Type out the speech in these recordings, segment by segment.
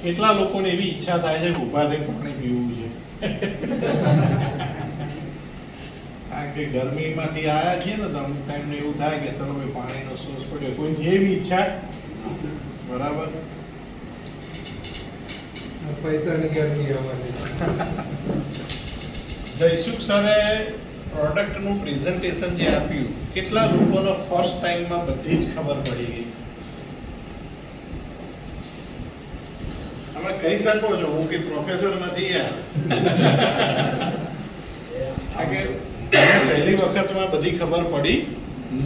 કેટલા લોકોને એવી ઈચ્છા થાય છે કે ઊભા થઈ પાણી પીવું છે? કારણ કે ગરમીમાંથી આવ્યા છીએ ને તો અમુક ટાઈમને એવું થાય કે ચલો ભાઈ પાણીનો સોર્સ પડ્યો, કોઈ જેવી ઈચ્છા, બરાબર? પૈસાની ગરમી આવવાની. જયસુખ સરે પ્રોડક્ટનું પ્રેઝન્ટેશન જે આપ્યું, કેટલા લોકોનો ફર્સ્ટ ટાઈમમાં બધી જ ખબર પડી ગઈ? તમે કહી શકો છો હું કે પ્રોફેસર નથી યાર. કે પહેલી વખતમાં બધી ખબર પડી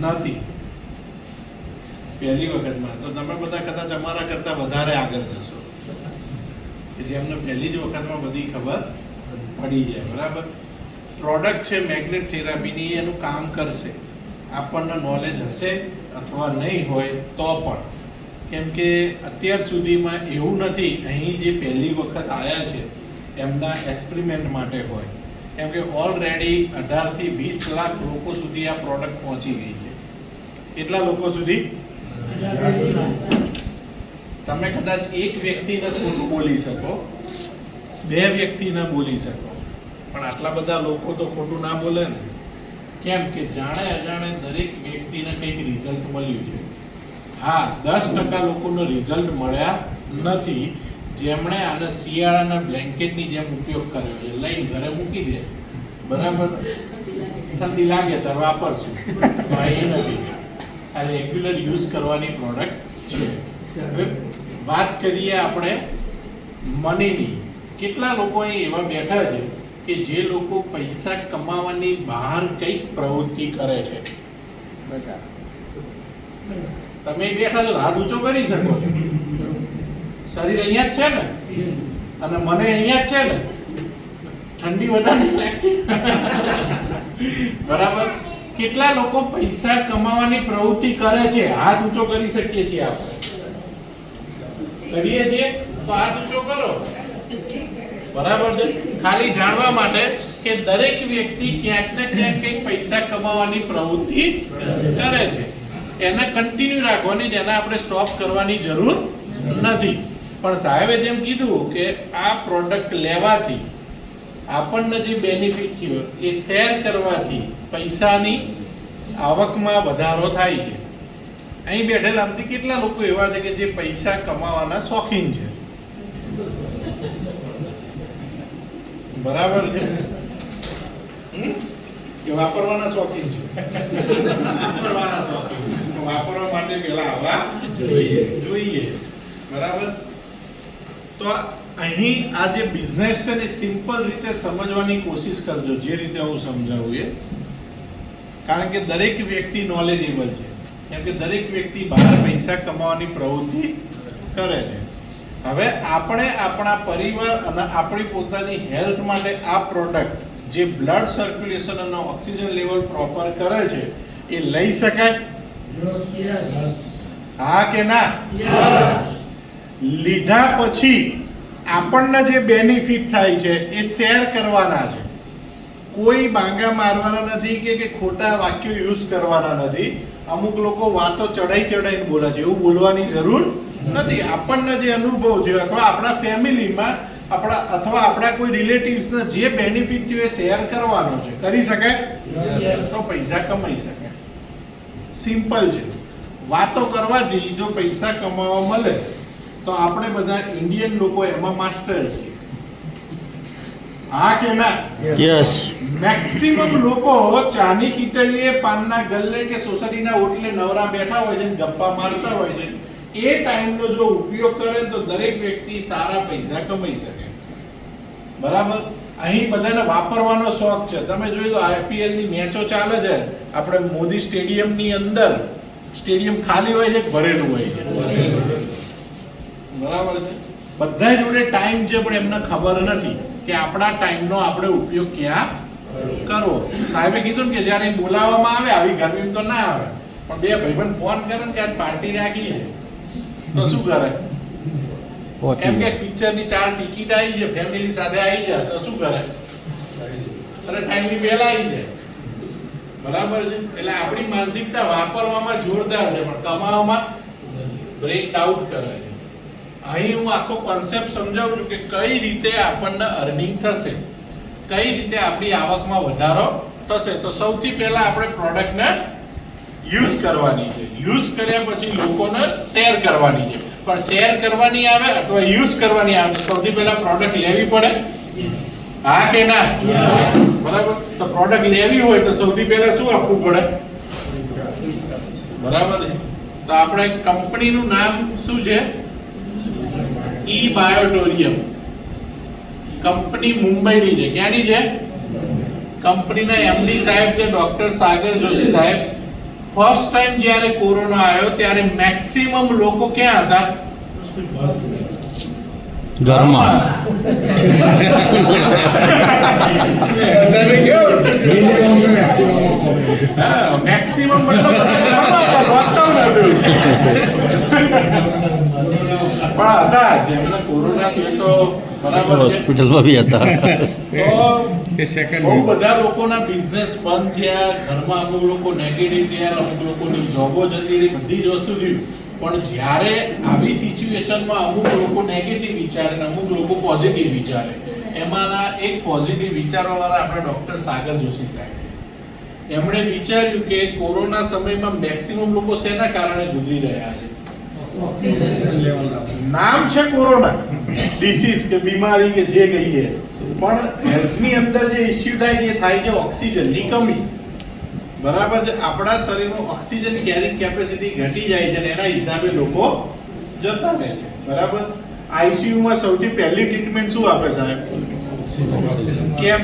નથી. પહેલી વખતમાં તો તમે બધા કદાચ અમારા કરતા વધારે આગળ જશો કે જેમને પહેલી જ વખતમાં બધી ખબર પડી જાય, બરાબર? પ્રોડક્ટ છે મેગ્નેટ થેરાપીની, એનું કામ કરશે. આપણને નોલેજ હશે અથવા નહીં હોય તો પણ, કેમ કે અત્યાર સુધીમાં એવું નથી, અહીં જે પહેલી વખત આવ્યા છે એમના એક્સપેરિમેન્ટ માટે હોય, કેમ કે ઓલરેડી 18 થી 20 લાખ લોકો સુધી આ પ્રોડક્ટ પહોંચી ગઈ છે. કેટલા લોકો સુધી? તમે કદાચ એક વ્યક્તિને ખોટું બોલી શકો, બે વ્યક્તિને બોલી શકો, પણ આટલા બધા લોકો તો ખોટું ના બોલે ને. કેમ કે જાણે અજાણે દરેક વ્યક્તિને કંઈક રિઝલ્ટ મળ્યું છે. હા, 10% લોકોનો રિઝલ્ટ મળ્યા નથી, જેમણે આને શિયાળાના બ્લેન્કેટની જેમ ઉપયોગ કર્યો છે. લઈને ઘરે મૂકી દે, બરાબર, ઠંડી લાગે ત્યારે વાપરશું, તો એ નથી. આ રેગ્યુલર યુઝ કરવાની પ્રોડક્ટ છે. હવે વાત કરીએ આપણે મનીની. કેટલા લોકો અહીં એવા બેઠા છે કે જે લોકો પૈસા કમાવાની બહાર કંઈક પ્રવૃત્તિ કરે છે? તમે બેઠા છો, હાથ ઊંચો કરી શકો છો. શરીર અહીંયા જ છે ને, અને મને અહીંયા જ છે ને, ઠંડી વધારે લાગતી, બરાબર? કેટલા લોકો પૈસા કમાવાની પ્રવૃત્તિ કરે છે? હાથ ઊંચો કરી શકીએ છીએ આપણે. કરીએ છીએ તો હાથ ઊંચો કરો, બરાબર છે? ખાલી જાણવા માટે કે દરેક વ્યક્તિ ક્યાંક ને ક્યાંક કંઈક પૈસા કમાવાની પ્રવૃત્તિ કરે છે. એને કન્ટિન્યુ રાખવાની, જેને આપણે સ્ટોપ કરવાની જરૂર નથી. પણ સાહેબે જેમ કીધું કે આ પ્રોડક્ટ લેવાથી આપણને જે બેનિફિટ થયો એ શેર કરવાથી પૈસાની આવકમાં વધારો થાય છે. અહીં બેઠેલા આમથી કેટલા લોકો એવા છે કે જે પૈસા કમાવાના શોખીન છે? બરાબર છે કે વાપરવાના શોખીન છે? વાપરવાના શોખીન છે. તો વાપરવા માટે પહેલા આવવા જોઈએ, બરાબર? તો અહીં આ જે બિઝનેસ છે ને સિમ્પલ રીતે સમજવાની કોશિશ કરજો, જે રીતે હું સમજાવું એ. કારણ કે દરેક વ્યક્તિ નોલેજેબલ છે, કેમ કે દરેક વ્યક્તિ બહાર પૈસા કમાવાની પ્રવૃત્તિ કરે છે. હવે આપણે આપણા પરિવાર અને આપણી પોતાની હેલ્થ માટે આ પ્રોડક્ટ જે બ્લડ સર્ક્યુલેશન અને ઓક્સિજન લેવલ પ્રોપર કરે છે એ લઈ શકાય? હા કે ના? લીધા પછી આપણને જે બેનિફિટ થાય છે એ શેર કરવાના છે. કોઈ બાંગા મારવાના નથી કે ખોટા વાક્યો યુઝ કરવાના નથી. અમુક લોકો વાતો ચડાઈને બોલે છે, એવું બોલવાની જરૂર નથી. આપણને જે અનુભવ થયો અથવા આપણા ફેમિલીમાં અથવા આપણા કોઈ રિલેટિવ્સને જે બેનિફિટ થયો એ શેર કરવાનો છે. કરી શકાય? તો પૈસા કમાઈ શકાય. સિમ્પલ છે. વાતો કરવાથી જો પૈસા કમાવા મળે તો આપણે બધા ઇન્ડિયન લોકો એમાં માસ્ટર છીએ. હા કે ના? યસ. મેક્સિમમ લોકો ચાની કીટલીએ, પાનના ગલ્લે કે સોસાયટીના ઓટલે નવરા બેઠા હોય છે, ગપ્પા મારતા હોય છે. એ ટાઈમનો જો ઉપયોગ કરે તો દરેક વ્યક્તિ સારા પૈસા કમાઈ શકે, બરાબર? અહીં બધાને વાપરવાનો શોખ છે. તમે જોઈ લો, IPL ની મેચો ચાલે છે, આપણે મોદી સ્ટેડિયમની અંદર સ્ટેડિયમ ખાલી હોય છે, ભરેલું હોય છે, બરાબર છે? બધા જોડે ટાઈમ છે, પણ એમને ખબર નથી કે આપણા ટાઈમનો આપણે ઉપયોગ ક્યાં કરવો. સાહેબે કીધું ને કે જ્યારે બોલાવવામાં આવે, આવી ગરમી તો ના આવે, પણ બે ભાઈબંધ ફોન કરે ને કે આજ પાર્ટી રાખી છે તો શું કરે? એમ કે પિક્ચરની 4 ટિકિટ આવી છે, ફેમિલી સાથે આવી જાય તો શું કરે? અને ટાઈમની પહેલા આવી જાય, બરાબર છે? એટલે આપણી માનસિકતા વાપરવામાં જોરદાર છે, પણ કમાવામાં બ્રેક આઉટ કરે છે. અહીં હું આખો કોન્સેપ્ટ સમજાવું છું કે કઈ રીતે આપણને અર્નિંગ થશે, કઈ રીતે આપણી આવકમાં વધારો થશે. તો સૌથી પહેલા આપણે પ્રોડક્ટને યુઝ કરવાની છે. યુઝ કર્યા પછી લોકોને શેર કરવાની છે. પણ શેર કરવાની આવે અથવા યુઝ કરવાની આવે તો સૌથી પહેલા પ્રોડક્ટ લેવી પડે. હા કે ના? બરાબર. તો પ્રોડક્ટ લેવી હોય તો સૌથી પહેલા શું આપવું પડે? બરાબર છે. તો આપણે કંપનીનું નામ શું છે? ઈ બાયોટોરિયમ. કંપની મુંબઈની છે. ક્યાંની છે? કંપનીના એમડી સાહેબ છે ડોક્ટર સાગર જોશી સાહેબ. ફર્સ્ટ ટાઈમ જ્યારે કોરોના આવ્યો ત્યારે મેક્સિમમ લોકો ક્યાં હતા? ઘરમાં. મેક્સિમમ મતલબ લોકડાઉન હતું. પણ હતા જેમને કોરોના થયો તો બરાબર છે. હોસ્પિટલમાં બી હતા. તો બહુ બધા લોકોના બિઝનેસ બંધ થયા, ઘરમાં અમુક લોકો નેગેટિવ થયા, અમુક લોકોની જોબો જતી રહી, બધી જ વસ્તુ થયું. પણ જ્યારે આવી સિચ્યુએશનમાં અમુક લોકો નેગેટિવ વિચારે અને અમુક લોકો પોઝિટિવ વિચારે, એમાંના એક પોઝિટિવ વિચારવાવાળા આપણા ડોક્ટર સાગર જોશી સાહેબ. એમણે વિચાર્યું કે કોરોના સમયમાં મેક્સિમમ લોકો શેના કારણે ગુજરી રહ્યા છે? નામ છે કોરોના ડિસીઝ કે બીમારી કે જે કહીએ, પણ હેલ્થની અંદર જે ઇશ્યુ થાય છે એ થાય છે ઓક્સિજનની કમી. બરાબર છે. આપણા શરીરનું ઓક્સિજન કેરિંગ કેપેસિટી ઘટી જાય છે અને એના હિસાબે લોકો જતા રહે છે. બરાબર. આઈસીયુમાં સૌથી પહેલી ટ્રીટમેન્ટ શું આપે સાહેબ? કેમ?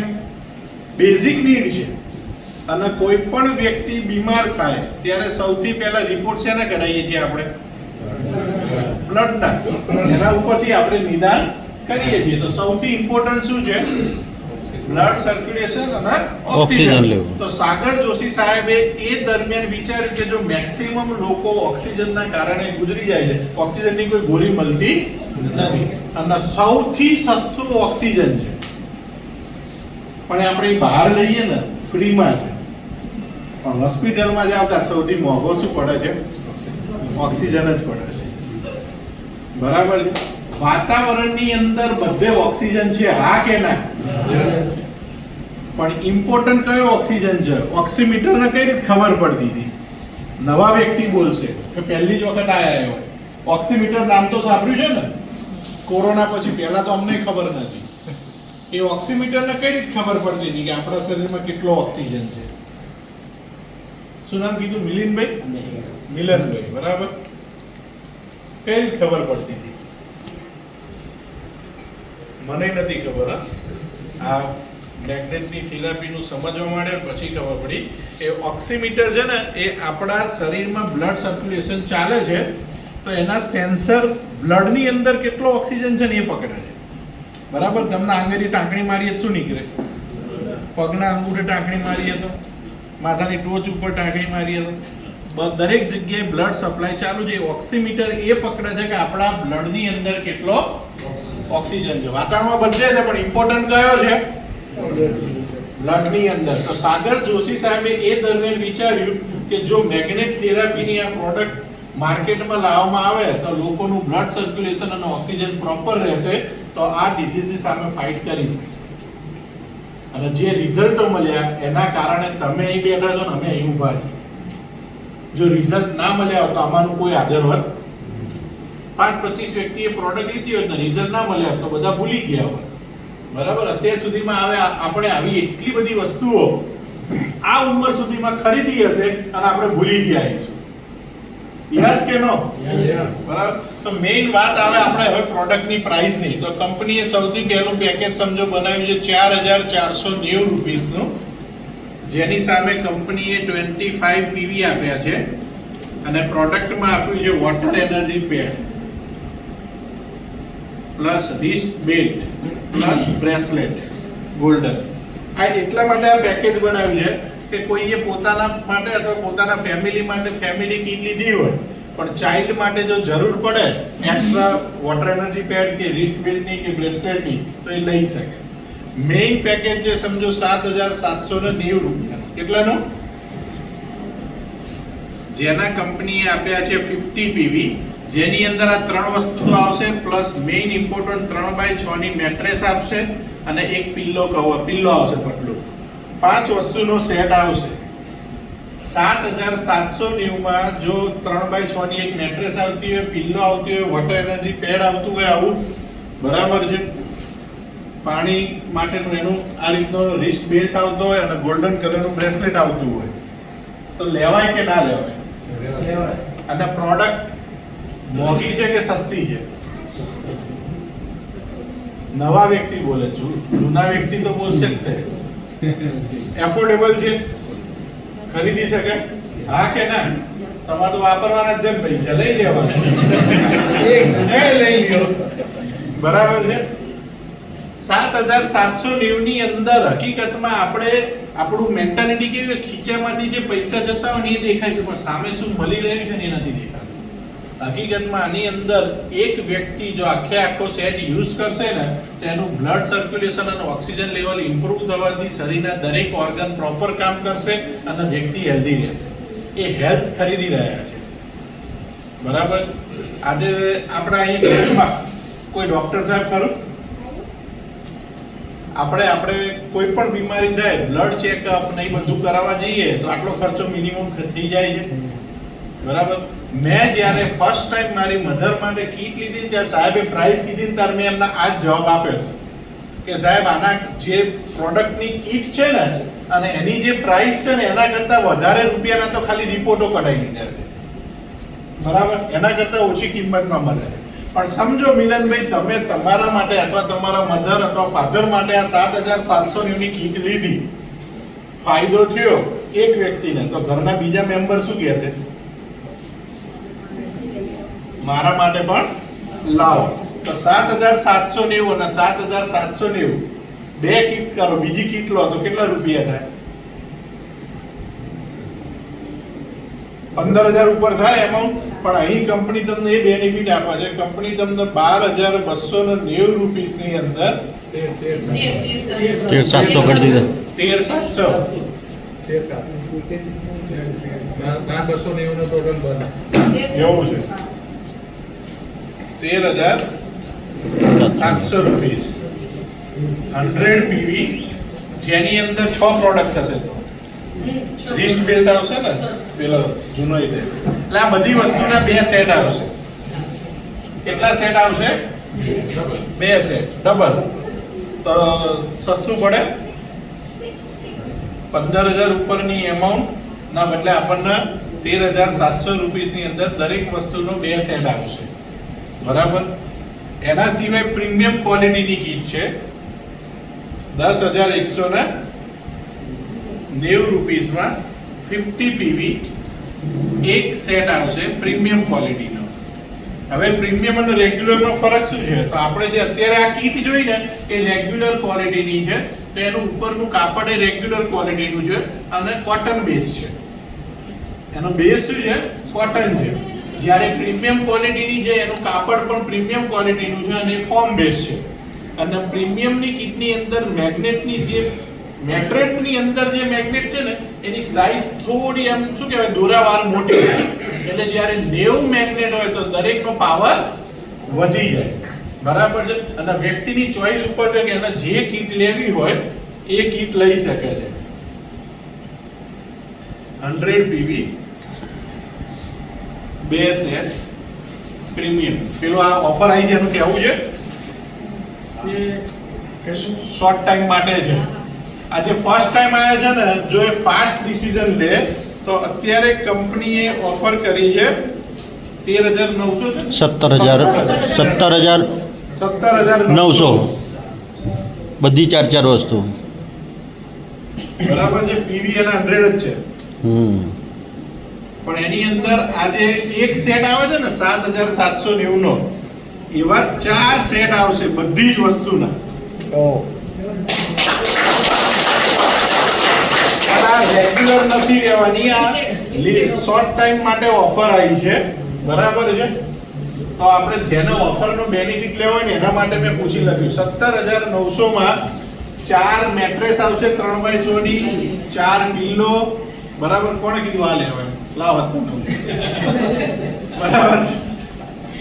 બેઝિક નીડ છે. અને કોઈ પણ વ્યક્તિ બીમાર થાય ત્યારે સૌથી પહેલા રિપોર્ટ શેના કઢાવીએ છીએ આપણે? બ્લડના. એના ઉપરથી આપણે નિદાન કરીએ છીએ. તો સૌથી ઇમ્પોર્ટન્ટ શું છે? બ્લડ સર્ક્યુલેશન અને ઓક્સિજન લેવલ. તો સાગર જોશી સાહેબે એ દરમિયાન વિચાર્યું કે જો મેક્સિમમ લોકો ઓક્સિજનના કારણે ગુજરી જાય છે, ઓક્સિજનની કોઈ ગોળી મળતી નથી અને સૌથી સસ્તું ઓક્સિજન છે, પણ આપણે બહાર લઈએ ને ફ્રીમાં છે, પણ હોસ્પિટલમાં જાવ ત્યારે સૌથી મોંઘો શું પડે છે? ઓક્સિજન જ પડે છે. બરાબર છે. વાતાવરણની અંદર બધે ઓક્સિજન છે, હા કે ના? પણ ઇમ્પોર્ટન્ટ કયો ઓક્સિજન છે? ઓક્સિમીટરને કઈ રીતે ખબર પડતી હતી? નવા વ્યક્તિ બોલશે કે પહેલી જ વખત આયા હોય. ઓક્સિમીટર નામ તો સાંભળ્યું છે ને? કોરોના પછી પહેલા તો અમને ખબર નથી. એ ઓક્સિમીટરને કઈ રીતે ખબર પડતી હતી કે આપણા શરીરમાં કેટલો ઓક્સિજન છે? શું નામ કીધું? મિલિનભાઈ? મિલનભાઈ. બરાબર. કઈ રીતે ખબર પડતી હતી? મને નથી ખબર. આ મેગ્નેટની થેરાપીનું સમજવા માંડ્યો પછી ખબર પડી એ ઓક્સિમીટર છે ને એ આપણા શરીરમાં બ્લડ સર્ક્યુલેશન ચાલે છે તો એના સેન્સર બ્લડની અંદર કેટલો ઓક્સિજન છે ને એ પકડે છે. બરાબર. તમને આંગળી ટાંકણી મારીએ શું નીકળે? પગના અંગૂઠે ટાંકણી મારીએ તો, માથાની ટોચ ઉપર ટાંકણી મારીએ તો, દરેક જગ્યાએ બ્લડ સપ્લાય ચાલુ છે. ઓક્સિમીટર એ પકડે છે કે આપણા બ્લડની અંદર કેટલો ઓક્સિજન છે. વાતાવરણમાં બધે છે પણ ઇમ્પોર્ટન્ટ કયો છે? બ્લડની અંદર. તો સાગર જોશી સાહેબે એ દરમિયાન વિચાર્યું કે જો મેગ્નેટ થેરાપીની આ પ્રોડક્ટ માર્કેટમાં લાવવામાં આવે તો લોકોનું બ્લડ સર્ક્યુલેશન અને ઓક્સિજન પ્રોપર રહેશે તો આ ડિસીઝની સામે ફાઇટ કરી શકશે. અને જે રિઝલ્ટો મળ્યા એના કારણે તમે અહીં બેઠા છો ને અમે અહીં ઊભા છીએ. જો રિઝલ્ટ ના મળ્યા હોત તો આમાંનું કોઈ હાજર હોત? 5-25 વ્યક્તિએ પ્રોડક્ટ લીધી હોત ને રિઝલ્ટ ના મળ્યા તો બધા ભૂલી ગયા હોત. બરાબર. અત્યાર સુધીમાં હવે આપણે આવી એટલી બધી વસ્તુઓ આ ઉંમર સુધીમાં ખરીદી હશે અને આપણે ભૂલી ગયા હશું. યસ કે નો? બરાબર. તો મેઇન વાત આવે આપણે હવે પ્રોડક્ટની પ્રાઇસની. તો કંપનીએ સૌથી પહેલું પેકેજ સમજો બનાવ્યું છે 4490 રૂપિયાનું, જેની સામે કંપનીએ 25 પીવી આપ્યા છે અને પ્રોડક્ટમાં આપ્યું છે water energy pad plus wrist belt plus bracelet golden. આ એટલા માટે આ પેકેજ બનાવ્યું છે કે કોઈએ પોતાના માટે અથવા પોતાના ફેમિલી માટે ફેમિલી કિટ લીધી હોય પણ ચાઇલ્ડ માટે જો જરૂર પડે એક્સ્ટ્રા વોટર એનર્જી પેડ કે રિસ્ટ બેલ્ટની કે બ્રેસલેટની તો એ લઈ શકે. મેઇન પેકેજ જે સમજો 7790 રૂપિયા. કેટલાનું? જેના કંપનીએ આપ્યા છે 50 પીવી, જેની અંદર આ 3 વસ્તુ આવશે પ્લસ મેઇન ઇમ્પોર્ટન્ટ 3x6 ની મેટ્રેસ આપશે અને એક પિલ્લો આવશે પટલું. 5 વસ્તુનો સેટ આવશે. 7,790 માં જો 3x6 ની એક મેટ્રેસ આવતી હોય, પિલ્લો આવતી હોય, વોટર એનર્જી પેડ આવતું હોય, આવું બરાબર છે, પાણી માટેનું એનું આ રીતનો રિસ્ટ બેલ્ટ આવતો હોય અને ગોલ્ડન કલરનું બ્રેસલેટ આવતું હોય, તો લેવાય કે ના લેવાય? અને પ્રોડક્ટ મોંઘી છે કે સસ્તી છે? નવા વ્યક્તિ બોલે છું, જૂના વ્યક્તિ તો બોલશે જ તે. એફોર્ડેબલ છે, ખરીદી શકે? હા કે ના? તમારે તો વાપરવાના જ છે ને, પૈસા લઈ લેવાના. લઈ લ્યો, બરાબર છે. 7,790 ની અંદર હકીકતમાં આપણે આપણું મેન્ટાલિટી કેવી હોય, ખીચામાંથી જે પૈસા જતા હોય ને એ દેખાય છે, પણ સામે શું મળી રહ્યું છે ને એ નથી દેખાતું. હકીકતમાં આની અંદર એક વ્યક્તિ જો આખો સેટ યુઝ કરશે ને તો એનું બ્લડ સર્ક્યુલેશન અને ઓક્સિજન લેવલ ઇમ્પ્રૂવ થવાથી શરીરના દરેક ઓર્ગન પ્રોપર કામ કરશે અને વ્યક્તિ હેલ્ધી રહેશે. એ હેલ્થ ખરીદી રહ્યા છે, બરાબર. આજે આપણા અહીંયા કોઈ ડોક્ટર સાહેબ ખરું? આપણે કોઈ પણ બીમારી થાય, બ્લડ ચેકઅપ ને એ બધું કરાવવા જઈએ તો આટલો ખર્ચો મિનિમમ થઈ જાય છે, બરાબર. મેં જ્યારે ફર્સ્ટ ટાઈમ મારી મધર માટે કીટ લીધી ત્યારે સાહેબે પ્રાઇસ કીધી ને ત્યારે મેં એમના આ જ જવાબ આપ્યો હતો કે સાહેબ આના જે પ્રોડક્ટની કીટ છે ને અને એની જે પ્રાઇસ છે ને એના કરતાં વધારે રૂપિયાના તો ખાલી રિપોર્ટો કઢાઈ લીધા છે, બરાબર. એના કરતાં ઓછી કિંમતમાં મળે. પણ સમજો મિલનભાઈ, તમે તમારા માટે અથવા તમારા મધર અથવા ફાધર માટે આ 7,790 ની કીટ લીધી, ફાયદો થયો એક વ્યક્તિને, તો ઘરના બીજા મેમ્બર શું કહેશે? મારા માટે પણ લાવો. તો 7,790 અને 7,790 બે કીટ કરો, બીજી કીટ લો તો કેટલા રૂપિયા થાય? 15,000 ઉપર થાય અમાઉન્ટ. પણ અહીં કંપની તમને એ બેનિફિટ આપે છે, કંપની તમને 12,290 રૂપિયાની અંદર 13,700 કરી દીધા. 13,700 એવું છે. 13,700 રૂપિયા 100 પીવી, જેની અંદર 6 પ્રોડક્ટ થશે. તો રિસ્ટ બેલ્ટ આવશે ને પેલો જૂનો એટલે આ બધી વસ્તુના 2 સેટ આવશે. કેટલા સેટ આવશે? 2 સેટ ડબલ. તો સસ્તું પડે. 15,000 ઉપરની એમાઉન્ટ ના બદલે આપણને 13,700 રૂપિયાની અંદર દરેક વસ્તુનો 2 સેટ આવશે, બરાબર. એના સિવાય પ્રીમિયમ ક્વોલિટીની કીટ છે, 10,190 રૂપિયામાં 50 પીવી એક સેટ આવશે પ્રીમિયમ ક્વોલિટીનો. હવે પ્રીમિયમ અને રેગ્યુલરનો ફરક શું છે? તો આપણે જે અત્યારે આ કીટ જોઈ ને એ રેગ્યુલર ક્વોલિટીની છે, તો એનું ઉપરનું કાપડ એ રેગ્યુલર ક્વોલિટીનું છે અને કોટન બેઝ છે. એનો બેઝ શું છે? કોટન છે. જ્યારે પ્રીમિયમ ક્વોલિટીની છે એનું કાપડ પણ પ્રીમિયમ ક્વોલિટીનું છે અને ફોર્મ બેઝ છે. અને પ્રીમિયમની કીટની અંદર મેગ્નેટની જે મેટ્રેસની અંદર જે મેગ્નેટ છે ને એની સાઈઝ થોડી એમ શું કહેવાય દોરાવાર મોટી છે. એટલે જ્યારે 90 મેગ્નેટ હોય તો દરેકનો પાવર વધી જાય, બરાબર છે. અને વ્યક્તિની ચોઈસ ઉપર છે કે એને જે કીટ લેવી હોય એ કીટ લઈ શકે છે. 100 પીવી 2 સેટ પ્રીમિયમ. પેલો આ ઓફર આવી છે એનું કેવું છે શોર્ટ ટાઈમ માટે છે. આજે ફર્સ્ટ ટાઈમ આવ્યા છે ને, જો એ ફાસ્ટ ડિસિઝન લે તો અત્યારે કંપનીએ ઓફર કરી છે 13,900 17,900 બધી 4 વસ્તુ, બરાબર છે. પીવી એના 100 જ છે. પણ એની અંદર આજે એક સેટ આવે છે ને 7,790 નો, એવા 4 સેટ આવશે બધી જ વસ્તુના. રેગ્યુલર નથી લેવાની, આ શોર્ટ ટાઈમ માટે ઓફર આવી છે, બરાબર છે. તો આપણે જેનો ઓફરનો બેનિફિટ લેવો હોય ને એના માટે મેં પૂછી લખ્યું 17,900 માં 4 મેટ્રેસ આવશે 3x6 ની, 4 પિલ્લો, બરાબર. કોણે કીધું આ લેવાય? લાવ હતું બરાબર છે.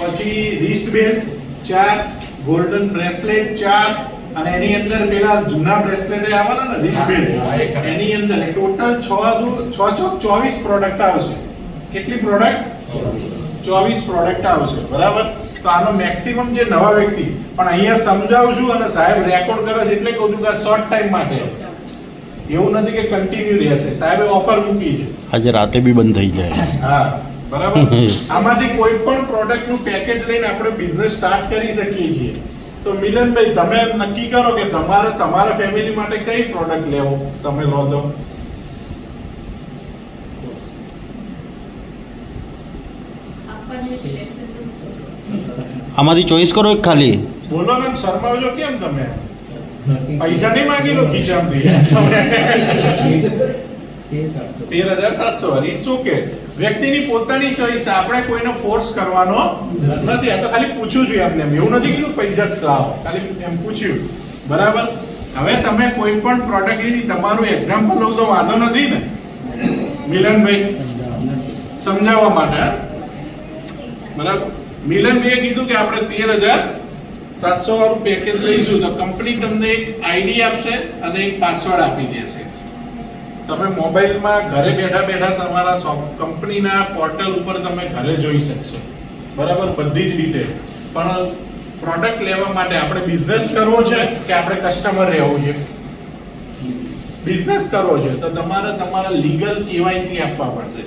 પછી રિસ્ટ બેલ્ટ 4, ગોલ્ડન બ્રેસલેટ 4, અને એની અંદર પેલા જૂના બ્રેસલેટ આવવાના ને રિસ્ટ બેલ્ટ, એની અંદર ટોટલ 24 પ્રોડક્ટ આવશે. કેટલી પ્રોડક્ટ? 24 પ્રોડક્ટ આવશે. બરાબર. તો આનો મેક્સિમમ જે નવા વ્યક્તિ, પણ અહીંયા સમજાવું છું અને સાહેબ રેકોર્ડ કરે છે એટલે કહું છું કે શોર્ટ ટાઈમ માટે, એવું નથી કે કન્ટિન્યુ રહેશે. સાહેબે ઓફર મૂકી છે. આજે રાતે બી બંધ થઈ જાય. હા, બરાબર. આમાંથી કોઈ પણ પ્રોડક્ટ નું પેકેજ લઈને આપણે બિઝનેસ સ્ટાર્ટ કરી શકીએ છીએ. તો મિલનભાઈ, તમે નક્કી કરો કે તમારે તમારા ફેમિલી માટે કઈ પ્રોડક્ટ લેવો, તમે લો તો. આમાંથી ચોઈસ કરો એક ખાલી. બોલો ને, શરમાવજો કેમ તમે? પૈસા નહીં માંગી લો ખીચામાંથી. 13,700. It's okay. વ્યક્તિની પોતાની ચોઈસ. આપણે કોઈને ફોર્સ કરવાનો નથી. આ તો ખાલી પૂછ્યું છું આપને. એવું નથી કીધું પૈસા જ લાવો, ખાલી એમ પૂછ્યું. બરાબર. હવે તમે કોઈ પણ પ્રોડક્ટ લીધી, તમારું એક્ઝામ્પલ લઉં તો વાંધો નથી ને મિલનભાઈ? સમજાવવા માટે. બરાબર. મિલનભાઈએ કીધું કે આપણે 13,700 વાળું પેકેજ લઈશું તો કંપની તમને એક આઈડી આપશે અને એક પાસવર્ડ આપી દેશે. તમે મોબાઈલમાં ઘરે બેઠા બેઠા તમારા કંપનીના પોર્ટલ ઉપર તમે ઘરે જોઈ શકશો. બરાબર, બધી જ ડિટેલ. પણ પ્રોડક્ટ લેવા માટે આપણે બિઝનેસ કરવો છે કે આપણે કસ્ટમર રહેવું છે? બિઝનેસ કરવો છે તો તમારે તમારા લીગલ કેવાયસી આપવા પડશે.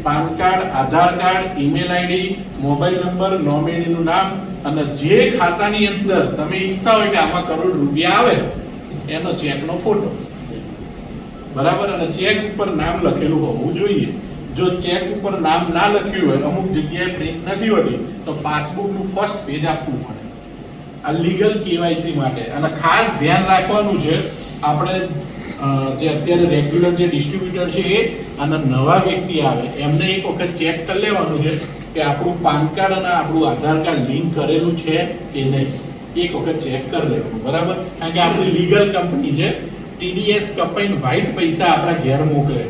PAN card, Aadhaar card, email ID, mobile number, નોમિનીનું નામ, અને જે ખાતાની અંદર તમે ઈચ્છતા હોય કે આમાં કરોડ રૂપિયા આવે એનો ચેકનો ફોટો. બરાબર. અને ચેક ઉપર નામ લખેલું હોવું જોઈએ. જો ચેક ઉપર નામ ના લખ્યું હોય, અમુક જગ્યાએ પ્રિન્ટ નથી હોતી, તો પાસબુકનું ફર્સ્ટ પેજ આપવું પડે. આ લીગલ કેવાયસી માટે. અને ખાસ ધ્યાન રાખવાનું છે, આપણે જે અત્યારે રેગ્યુલર જે ડિસ્ટ્રીબ્યુટર છે એ અને નવા વ્યક્તિ આવે એમને એક વખત ચેક કરી લેવાનું છે કે આપણું પાન કાર્ડ અને આપણું આધાર કાર્ડ લિંક કરેલું છે કે નહીં. એક વખત ચેક કરી લેવાનું. બરાબર. કારણ કે આપણી લીગલ કંપની છે. TDS કપાઈને વ્હાઈટ પૈસા આપણા ઘેર મોકલે.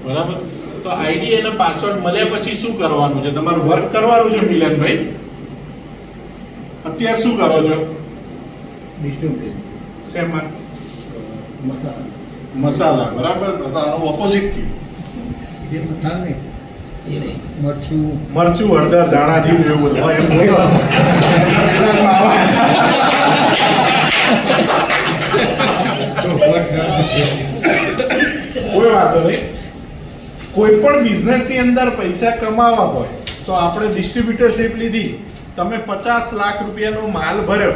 બરાબર. તો આઈડી અને પાસવર્ડ મળ્યા પછી શું કરવાનું છે? તમારું વર્ક કરવાનું છે મિલનભાઈ. અત્યારે શું કરો છો? શેમાં? મસાલા. બરાબર. તો આનું ઓપોઝિટ થયું. મરચું, હળદર, ધાણા જેવું એવું બધું હોય એમ બોલો. કોઈ વાંધો નહીં. કોઈ પણ બિઝનેસ ની અંદર પૈસા કમાવા હોય તો આપણે ડિસ્ટ્રીબ્યુટરશીપ લીધી. તમે 50 લાખ રૂપિયાનો માલ ભર્યો,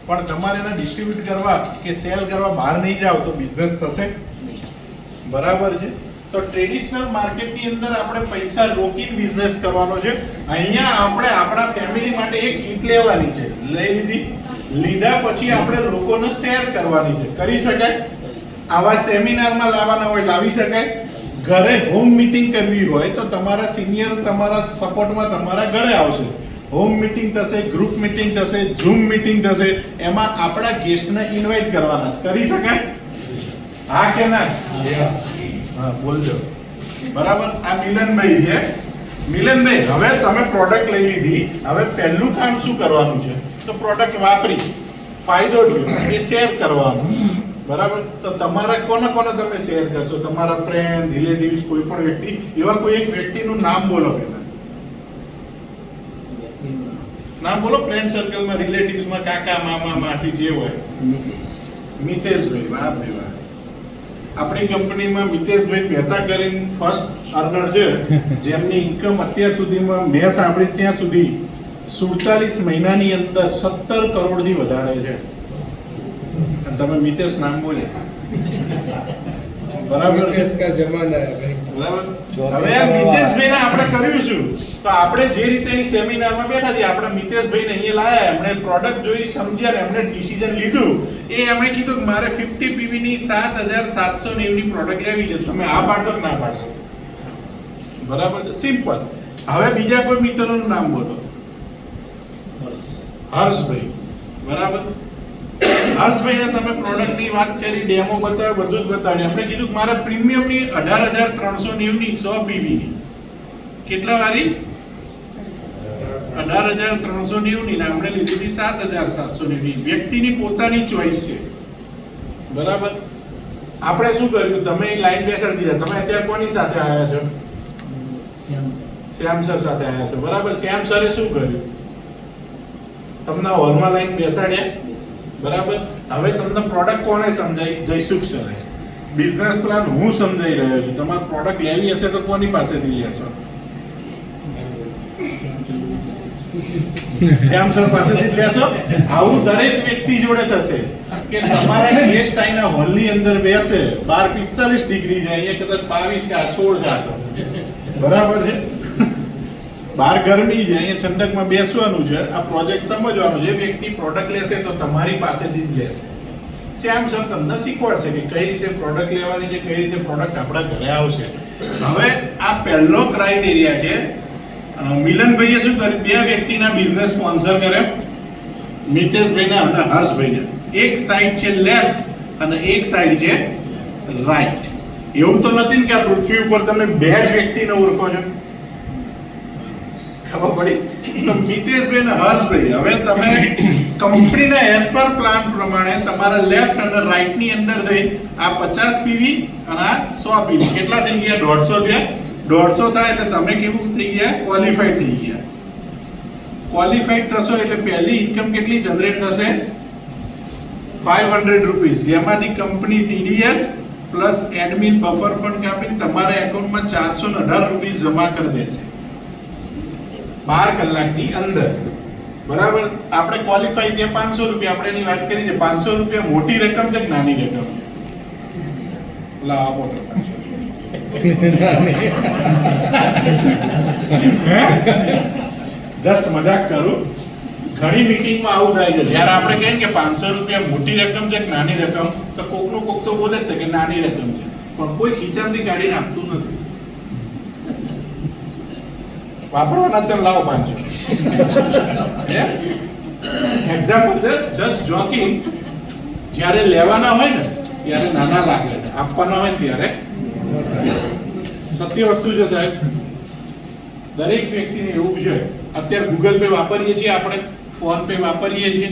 પણ તમારે એને ડિસ્ટ્રીબ્યુટ કરવા કે સેલ કરવા બહાર નહીં જાવ તો બિઝનેસ થશે? બરાબર છે. તો ટ્રેડિશનલ માર્કેટની અંદર આપણે પૈસા રોકીને બિઝનેસ કરવાનો છે. અહીંયા આપણે આપણા ફેમિલી માટે એક કીટ લેવાની છે. લઈ લીધી. લીધા પછી આપણે લોકોને શેર કરવાની છે. કરી શકાય. આવા સેમિનારમાં લાવવાના હોય લાવી શકાય. ઘરે હોમ મીટિંગ કરવી હોય તો તમારા સિનિયર તમારા સપોર્ટમાં તમારા ઘરે આવશે. હોમ મીટિંગ થશે, ગ્રુપ મીટિંગ થશે, ઝૂમ મીટિંગ થશે. એમાં આપણા ગેસ્ટને ઇન્વાઇટ કરવાના છે. કરી શકાય? હા કે ના? હા, બોલજો. બરાબર. આ મિલનભાઈ છે. મિલનભાઈ, હવે તમે પ્રોડક્ટ લઈ લીધી. હવે પહેલું કામ શું કરવાનું છે? તો પ્રોડક્ટ વાપરી ફાયદો થયો એ શેર કરવાનું. બરાબર. તો તમારા કોને કોને તમે શેર કરશો? તમારા ફ્રેન્ડ, રિલેટિવ્સ, કોઈ પણ વ્યક્તિ. એવા કોઈ એક વ્યક્તિનું નામ બોલો પહેલા. નામ બોલો. ફ્રેન્ડ સર્કલમાં, રિલેટિવ્સમાં, કાકા, મામા, માસી જે હોય. મિતેશભાઈ. વાહ ભાઈ વાહ. આપણી કંપનીમાં મિતેશભાઈ મહેતા કરીને ફર્સ્ટ અર્નર છે, જેમની ઇન્કમ અત્યાર સુધીમાં મેં સાંભળી ત્યાં સુધી 47 મહિનાની અંદર 17 કરોડથી વધારે છે. તમે મિતેશ નામ બોલ્યા. બરાબર. બરાબર. હવે આ મિતેશભાઈને આપણે કર્યું છું તો આપણે જે રીતે અહીં સેમિનારમાં બેઠા છીએ, આપણે મિતેશભાઈને અહીંયા લાયા, એમણે પ્રોડક્ટ જોઈ, સમજ્યા, એમણે ડિસિઝન લીધું. એ એમણે કીધું કે મારે 50 PV ની 7,790 ની પ્રોડક્ટ લેવી છે. તમે આ પાડશો કે ના પાડશો? બરાબર. સિમ્પલ. હવે બીજા કોઈ મિત્રનું નામ બોલો. હર્ષભાઈ. બરાબર. હર્ષભાઈને તમે પ્રોડક્ટની વાત કરી, ડેમો બતાવ્યો, બધું જ બતાવ્યું. એમણે કીધું કે મારે પ્રીમિયમની 18,390 ની 100 PV ની કેટલા વાળી? 18,390 ની આપણે લીધી હતી 7,790. વ્યક્તિની પોતાની ચોઈસ છે, બરાબર. આપણે શું કર્યું, તમે લાઈન બેસાડી દીધા. તમે અત્યારે કોની સાથે આવ્યા છો? શ્યામ સર સાથે આવ્યા છો, બરાબર. શ્યામ સરે શું કર્યું? તમને હોલમાં લાઈન બેસાડ્યા, બરાબર. હવે તમને પ્રોડક્ટ કોણે સમજાવી? જયસુખ સરે. બિઝનેસ પ્લાન હું સમજાઈ રહ્યો છું. તમારે પ્રોડક્ટ લેવી હશે તો કોની પાસેથી લેશો? શ્યામ સર પાસેથી જ લેશો. આવું દરેક વ્યક્તિ જોડે થશે કે તમારા ગેસ્ટ આઈના હોલની અંદર બેસે, બહાર 45 ડિગ્રી છે, અહીંયા કદાચ 22 કે 16 જાતો, બરાબર છે. બહાર ગરમી છે, અહીંયા ઠંડકમાં બેસવાનું છે. આ પ્રોજેક્ટ સમજવાનું છે. વ્યક્તિ પ્રોડક્ટ લેશે તો તમારી પાસેથી જ લેશે. શ્યામ સર તમને શીખવાડશે કે કઈ રીતે પ્રોડક્ટ લેવાની છે, કઈ રીતે પ્રોડક્ટ આપણા ઘરે આવશે. હવે આ પહેલો ક્રાઇટેરિયા છે. મિલનભાઈએ શું કર્યું? બે વ્યક્તિના બિઝનેસ સ્પોન્સર કર્યો, મિતેશભાઈને અને હર્ષભાઈને. એક સાઈડ છે લેફ્ટ અને એક સાઈડ છે રાઈટ. એવું તો નથી કે આ પૃથ્વી ઉપર તમે બે જ વ્યક્તિને ઓળખો છો. ખબર પડી? તો મિતેશભાઈ અને હર્ષભાઈ, હવે તમે કંપનીના એઝ પર પ્લાન પ્રમાણે તમારા લેફ્ટ અને રાઈટ ની અંદર જઈ આ 50 પીવી અને આ 100 પીવી કેટલા થઈ ગયા? 150 થયા. 150 થાય એટલે તમે કેવું થઈ ગયા? ક્વોલિફાઈડ થઈ ગયા. ક્વોલિફાઈડ થશો એટલે પહેલી ઇન્કમ કેટલી જનરેટ થશે? 500 રૂપીસ, જેમાંથી company TDS plus admin buffer fund કાપીને તમારા એકાઉન્ટમાં 418 રૂપીસ જમા કરી દેશે 12 કલાકની અંદર, બરાબર. આપણે ક્વોલિફાઈ થયા 500 રૂપિયા. આપણે એની વાત કરી છે. 500 રૂપિયા મોટી રકમ છે કે નાની રકમ? લાવો જસ્ટ મજાક કરું. ઘણી મીટિંગમાં આવું થાય છે. જ્યારે આપણે કહીએ કે 500 રૂપિયા મોટી રકમ છે કે નાની રકમ, તો કોકનું કોક તો બોલે જ કે નાની રકમ છે, પણ કોઈ ખીચામાંથી કાઢીને આપતું નથી. વાપરવાના ચાલ લાવો 500. એક્ઝામ્પલ છે, જસ્ટ જોકિંગ. જ્યારે લેવાના હોય ને ત્યારે નાના લાગે છે, આપવાના હોય ને ત્યારે સત્ય વસ્તુ છે સાહેબ. દરેક વ્યક્તિને એવું છે. અત્યારે ગૂગલ પે વાપરીએ છીએ આપણે, ફોન પે વાપરીએ છીએ.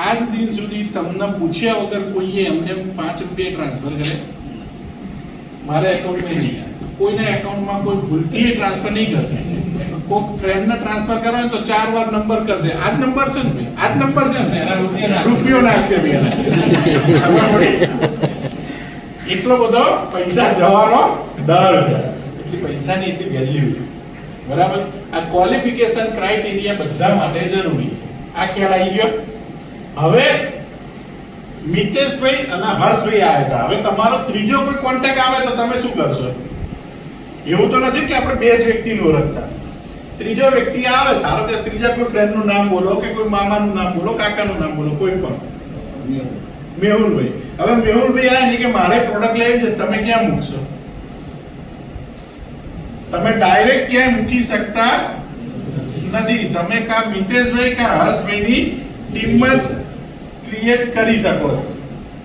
આજ દિન સુધી તમને પૂછ્યા વગર કોઈએ એમને 5 રૂપિયા ટ્રાન્સફર કરે? મારા એકાઉન્ટમાં નહીં આવે. કોઈના એકાઉન્ટમાં કોઈ ભૂલથી ટ્રાન્સફર નહીં કરશે. કોઈક ફ્રેન્ડને ટ્રાન્સફર કરવા તો 4 વાર નંબર કરશે. આ જ નંબર છે ને ભાઈ, આ જ નંબર છે ને, રૂપિયો નાખશે ભાઈ. એટલો બધો પૈસા જવાનો ડર છે, એટલી પૈસાની એટલી વેલ્યુ છે, બરાબર. આ ક્વોલિફિકેશન ક્રાઇટેરિયા બધા માટે જરૂરી છે. આ ખ્યાલ આવી ગયો. હવે મિતેશભાઈ અને હર્ષભાઈ આવ્યા હતા. હવે તમારો ત્રીજો કોઈ કોન્ટેક્ટ આવે તો તમે શું કરશો? એવું તો નથી કે આપણે બે જ વ્યક્તિને ઓળખતા. ત્રીજો વ્યક્તિ આવે, ધારો કે ત્રીજા કોઈ ફ્રેન્ડનું નામ બોલો, કે કોઈ મામાનું નામ બોલો, કાકાનું નામ બોલો, કોઈ પણ. મેહુલભાઈ. હવે મેહુલભાઈ આવે ને કે મારે પ્રોડક્ટ લેવી છે, તમે ક્યાં મૂકશો? તમે ડાયરેક્ટ ક્યાંય મૂકી શકતા નથી. તમે કા મિતેશભાઈ કા હર્ષભાઈની ટીમમાં જ ક્રિએટ કરી શકો છો.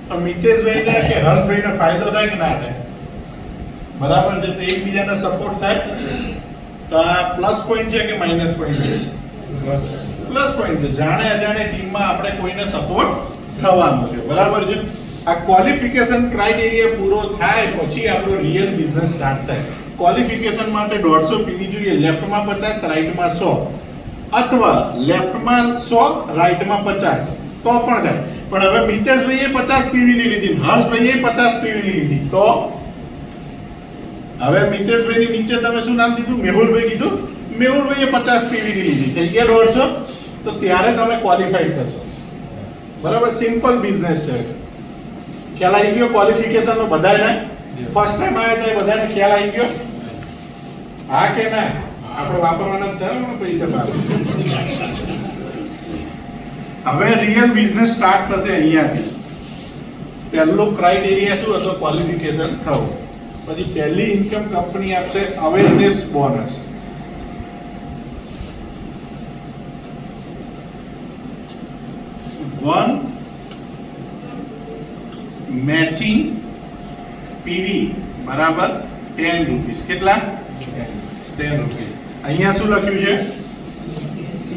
તો મિતેશભાઈને કે હર્ષભાઈને ફાયદો થાય કે ના થાય? બરાબર છે. તો એકબીજાને સપોર્ટ થાય. તો આ પ્લસ પોઈન્ટ છે કે માઇનસ પોઈન્ટ છે? પ્લસ પોઈન્ટ છે. જાણે અજાણે ટીમમાં આપણે કોઈને સપોર્ટ થવાનું છે, બરાબર છે. આ ક્વોલિફિકેશન ક્રાઇટેરિયા પૂરો થાય પછી આપણો રિયલ બિઝનેસ સ્ટાર્ટ થાય. ક્વોલિફિકેશન માટે 150 પીવી જોઈએ, લેફ્ટમાં 50, રાઈટમાં 100, અથવા લેફ્ટમાં 100, રાઈટમાં 50 તો પણ થાય. પણ હવે મિતેશભાઈએ 50 પીવી ની લીધી, હર્ષભાઈએ 50 પીવી ની લીધી, તો હવે મિતેશભાઈની નીચે તમે શું નામ દીધું? મેહુલભાઈ કીધું. મેહુલભાઈએ 50 પીવી ની લીધી, થઈ ગયા 150. તો ત્યારે તમે ક્વોલિફાઈડ થશો, બરાબર. સિમ્પલ બિઝનેસ છે. ખ્યાલ આવી ગયો ક્વોલિફિકેશન નો? બધાને ફર્સ્ટ ટાઈમ આવ્યા હતા બધાને ખ્યાલ આવી ગયો? હા કે ના? આપણે વાપરવાના જ છે ને પૈસા પાછા. હવે રિયલ બિઝનેસ સ્ટાર્ટ થશે અહીંયાથી. પહેલો ક્રાઇટેરિયા શું હતો? ક્વોલિફિકેશન થવું. પછી પહેલી ઇન્કમ કંપની આપશે awareness bonus. One matching PV બરાબર 10 રૂપીસ. કેટલા? 10 રૂપીસ. અહીંયા શું લખ્યું છે?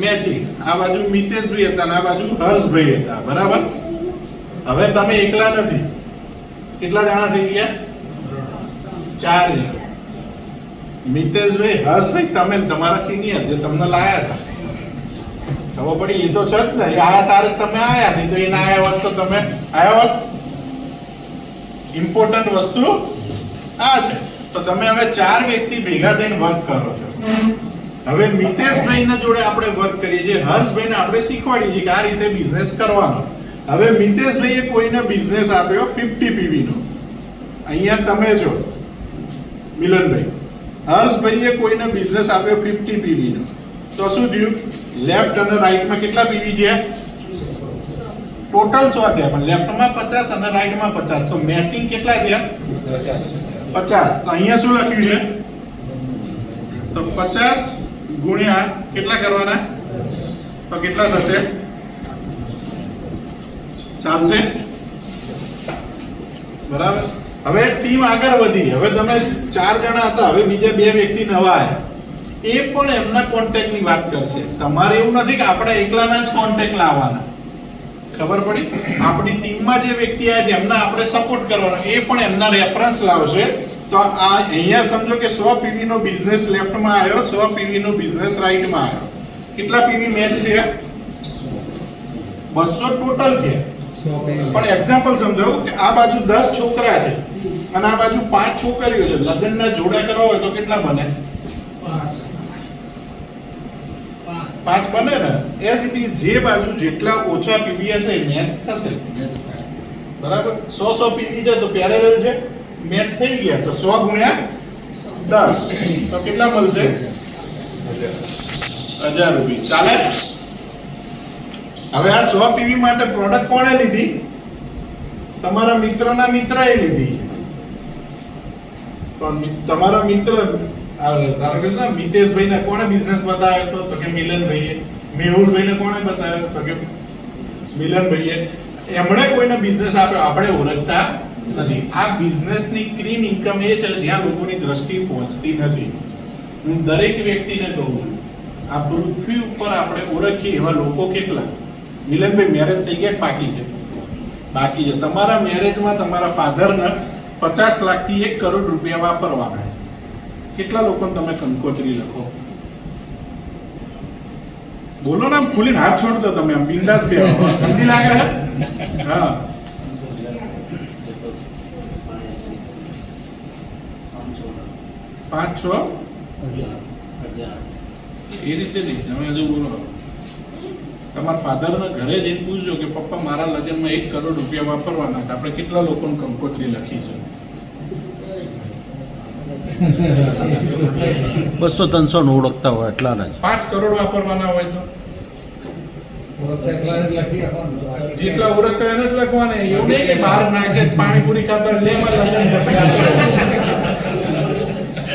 મેચિંગ. આ બાજુ મિતેશભાઈ હતા અને આ બાજુ હર્ષભાઈ હતા, બરાબર. હવે તમે એકલા નથી, કેટલા જણા થઈ ગયા? 4 જણા. મિતેશભાઈ, હર્ષભાઈ, તમે તમારા સિનિયર જે તમને લાયા હતા, ખબર પડી? એ તો છે જ ને, એ આયા તારે તમે આયા, નહીં તો એ ના આયા હોત તો તમે આયા હોત. ઇમ્પોર્ટન્ટ વસ્તુ આ છે. તો તમે હવે 4 વ્યક્તિ ભેગા થઈને વર્ક કરો છો. હવે મિતેશભાઈના જોડે આપણે વર્ક કરીએ છીએ, હર્ષભાઈને આપણે શીખવાડીએ છીએ કે આ રીતે બિઝનેસ કરવાનો. હવે મિતેશભાઈએ કોઈને બિઝનેસ આપ્યો 50 PV નો, અહીંયા તમે છો મિલનભાઈ. હર્ષભાઈએ કોઈને બિઝનેસ આપ્યો 50 PV નો, તો શું થયું? લેફ્ટ અને રાઈટમાં કેટલા PV ગયા? ટોટલ 100 થયા, પણ લેફ્ટમાં 50 અને રાઈટમાં 50, તો મેચિંગ કેટલા થયા? 50. તો અહીંયા શું લખ્યું છે? તો 50 ગુણ્યા કેટલા કરવાના? તો કેટલા થશે? ચાલશે? બરાબર. હવે ટીમ આગળ વધી. હવે તમે 4 જણા હતા, હવે બીજા 2 વ્યક્તિ નવા આવ્યા, એ પણ એમના કોન્ટેક્ટની વાત કરશે. તમારે એવું નથી કે આપણે એકલાના જ કોન્ટેક્ટ લાવવાના. ખબર પડી? આપણી ટીમમાં જે વ્યક્તિ આવ્યા છે એમના આપણે સપોર્ટ કરવાનો, એ પણ એમના રેફરન્સ લાવશે. તો આ અહીંયા સમજો કે 100 PV નો બિઝનેસ લેફ્ટમાં આવ્યો, 100 PV નો બિઝનેસ રાઈટમાં આવ્યો. કેટલા PV મેચ થયા? 200 ટોટલ થયા. પણ એક્ઝામ્પલ સમજાવું કે આ બાજુ 10 છોકરા છે અને આ બાજુ 5 છોકરીઓ છે. લગ્નના જોડા કરવા હોય તો કેટલા બને? 5 બને ને. એઝ ઇટ ઇઝ જે બાજુ જેટલા ઓછા PV હશે મેચ થશે, બરાબર. 100 PV છે તો પેરેલલ છે, મેચ થઈ ગયા. તો 100 ગુણ્યા 10 તો કેટલા મળશે? 1000 રૂપિયા. ચાલે? હવે આ 100 PV માટે પ્રોડક્ટ કોણે લીધી? તમારા મિત્રના મિત્રએ લીધી. તો તમારા મિત્ર ધારો કે મિતેશભાઈને કોણે બિઝનેસ બતાવ્યો હતો? તો કે મિલનભાઈએ. મેહુલભાઈને કોણે બતાવ્યો? તો કે મિલનભાઈએ. એમણે કોઈને બિઝનેસ આપ્યો, આપણે ઓળખતા નથી. આ બિઝનેસની ક્રીમ ઇન્કમ એ છે જ્યાં લોકોની દ્રષ્ટિ પહોંચતી નથી. હું દરેક વ્યક્તિને કહું છું, આ પૃથ્વી ઉપર આપણે ઓળખીએ એવા લોકો કેટલા? મિલનભાઈ, મેરેજ થઈ ગયા? બાકી છે? બાકી છે. તમારા મેરેજમાં તમારા ફાધરના 50 લાખથી 1 કરોડ રૂપિયા વાપરવાના. કેટલા લોકોને તમે કંકોત્રી લખો? બોલો ને, આમ ખુલીને હાથ છોડતો તમે, આમ બિંદાસ બે. ઠંડી લાગે છે? હા. 5-6 એ રીતે નહીં. તમે હજુ બોલો. તમારા ફાધરના ઘરે જઈને પૂછજો કે પપ્પા મારા લગ્નમાં 1 કરોડ રૂપિયા વાપરવાના હતા, આપણે કેટલા લોકોને કંકોત્રી લખી છે? 200-300 નો ઓળખતા હોય એટલાના જ. 5 કરોડ વાપરવાના હોય તો જેટલા ઓળખતા એને જ લખવાના. એવું નહીં કે બહાર નાખે પાણીપુરી ખાતા લે મારે લગ્ન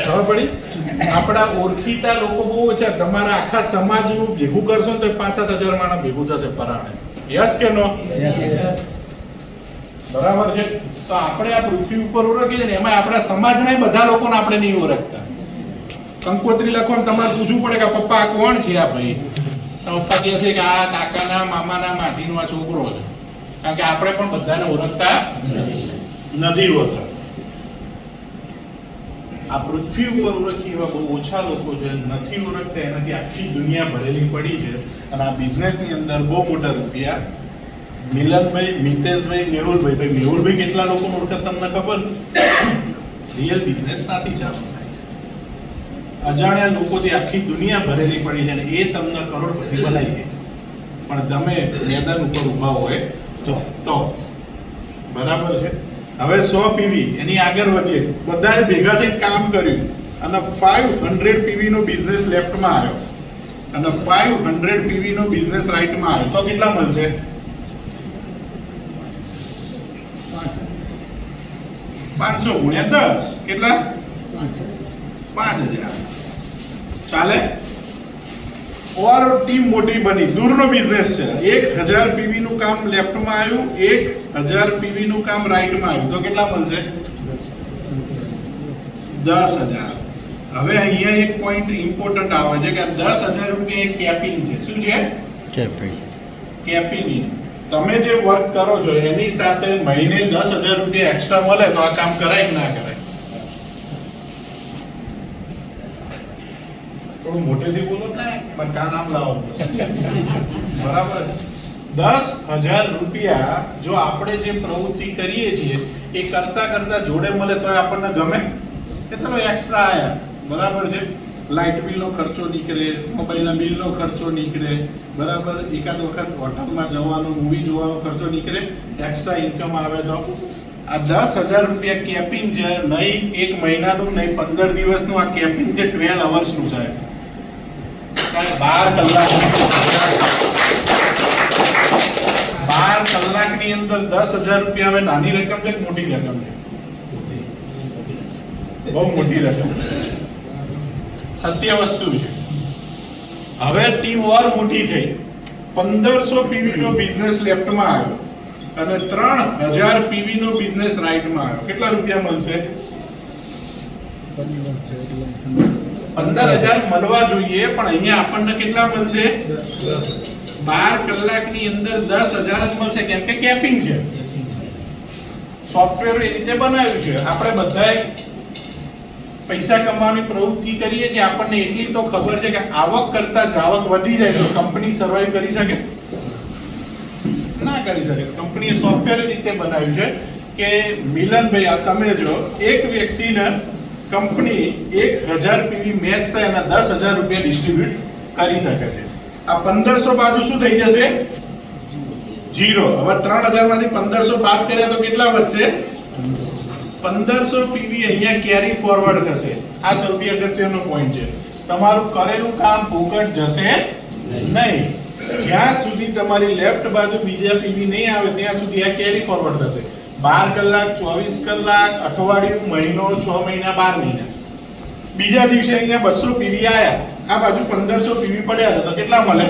ખબર પડી? આપણા ઓળખીતા લોકો બહુ ઓછા. તમારા આખા સમાજનું ભેગું કરશો ને તો 5-7 હજાર માણસ ભેગું થશે પરાણે. યસ કે નો? બરાબર છે. તો આપણે આ પૃથ્વી ઉપર ઓળખીએ છીએ ને, એમાં આપણા સમાજના બધા લોકોને આપણે નહીં ઓળખતા. કંકોત્રી લખવાનું તમારે પૂછવું પડે કે પપ્પા આ કોણ છે? આ ભાઈ પપ્પા કહે છે કે આ કાકાના મામાના માસીનો આ છોકરો છે. કારણ કે આપણે પણ બધાને ઓળખતા નથી હોતા. આ પૃથ્વી ઉપર ઓળખી એવા બહુ ઓછા લોકો છે, નથી ઓળખતા. એનાથી આખી દુનિયા ભરેલી પડી છે. અને આ બિઝનેસની અંદર બહુ મોટા રૂપિયા. મિલનભાઈ, મિતેશભાઈ, મેહુલભાઈ. ભાઈ મેહુલભાઈ કેટલા લોકોને ઓળખે તમને ખબર? રિયલ બિઝનેસ નથી ચાલુ. અજાણ્યા લોકોથી આખી દુનિયા ભરેલી પડી છે અને એ તમને કરોડપતિ બનાવી દે. પણ તમે મેદાન ઉપર ઊભા હોય તો બરાબર છે. હવે 100 PV એની આગળ વધીએ. બધાએ ભેગા થઈને કામ કર્યું અને 500 PV નો બિઝનેસ લેફ્ટમાં આવ્યો અને 500 PV નો બિઝનેસ રાઈટમાં આવ્યો. તો કેટલા મળશે? 500 ગુણ્યા 10 કેટલા? 5000. ચાલે? ઓર ટીમ મોટી બની. દૂરનો બિઝનેસ છે. 1000 PV નું કામ લેફ્ટમાં આવ્યું, 1000 PV નું કામ રાઈટમાં આવ્યું. તો કેટલા મળશે? 10000. હવે અહીંયા એક પોઈન્ટ ઇમ્પોર્ટન્ટ આવે છે કે 10,000 રૂપિયા એક કેપિંગ છે. શું છે? કેપિંગ. તમે જે વર્ક કરો છો એની સાથે મહિને 10,000 રૂપિયા એક્સ્ટ્રા મળે તો આ કામ કરાય કે ના કરાય? થોડું મોટેથી બોલો, પણ કાન આમ લાવો. બરાબર. 10,000 રૂપિયા જો આપણે જે પ્રવૃત્તિ કરીએ છીએ એ કરતા કરતા જોડે મળે તો આપણને ગમે કે ચલો એક્સ્ટ્રા આયા. બરાબર છે. લાઇટ બિલનો ખર્ચો નીકળે, મોબાઈલના બિલનો ખર્ચો નીકળે, બરાબર, એકાદ વખત હોટલમાં જવાનો, મૂવી જોવાનો ખર્ચો નીકળે, એક્સ્ટ્રા ઇન્કમ આવે તો આ 10,000 રૂપિયા કેપિંગ છે. નહીં 1 મહિનાનું, નહીં 15 દિવસનું, આ કેપિંગ છે 12 અવર્સનું સાહેબ. 12 કલાકની અંદર 10,000 રૂપિયા આવે. નાની રકમ છે કે મોટી રકમ છે? બહુ મોટી રકમ. સત્ય વસ્તુ છે. હવે ટીમ ઓર મોટી થઈ. 1500 પીવી નો બિઝનેસ લેફ્ટમાં આવ્યો અને 3000 પીવી નો બિઝનેસ રાઈટમાં આવ્યો. કેટલા રૂપિયા મળશે? 15,000 મળવા જોઈએ, પણ અહીંયા આપણને કેટલા મળશે? 12 કલાકની અંદર 10,000 જ મળશે, કેમ કે કેપિંગ છે. સોફ્ટવેર એ રીતે બનાવ્યું છે. આપણે બધાએ પૈસા કમાવાની પ્રવૃત્તિ કરીએ છીએ, આપણને એટલી તો ખબર છે કે આવક કરતા જાવક વધી જાય તો કંપની સર્વાઈવ કરી શકે? ના કરી શકે. કંપનીએ સોફ્ટવેર એ રીતે બનાવ્યું છે કે મિલનભાઈ, આ તમે જો એક વ્યક્તિને કંપની 1,000 પીવી મેચ થાય અને 10,000 રૂપિયા ડિસ્ટ્રીબ્યુટ કરી શકે છે. આ 1500 બાજુ શું થઈ જશે? 0. હવે 3,000 માંથી 1500 બાદ કર્યા તો કેટલા વધશે? 1500 પીવી અહીંયા કેરી ફોરવર્ડ થશે. આ સૌથી અગત્યનો પોઈન્ટ છે. તમારું કરેલું કામ ફોકટ જશે નહીં. જ્યાં સુધી તમારી લેફ્ટ બાજુ બીજા પીવી નહીં આવે ત્યાં સુધી આ કેરી ફોરવર્ડ થશે. 12 કલાક, 24 કલાક, અઠવાડિયું, મહિનો, 6 મહિના, 12 મહિના. બીજા દિવસે અહીંયા 200 પીવી આયા, આ બાજુ 1500 પીવી પડ્યા હતા તો કેટલા મળે?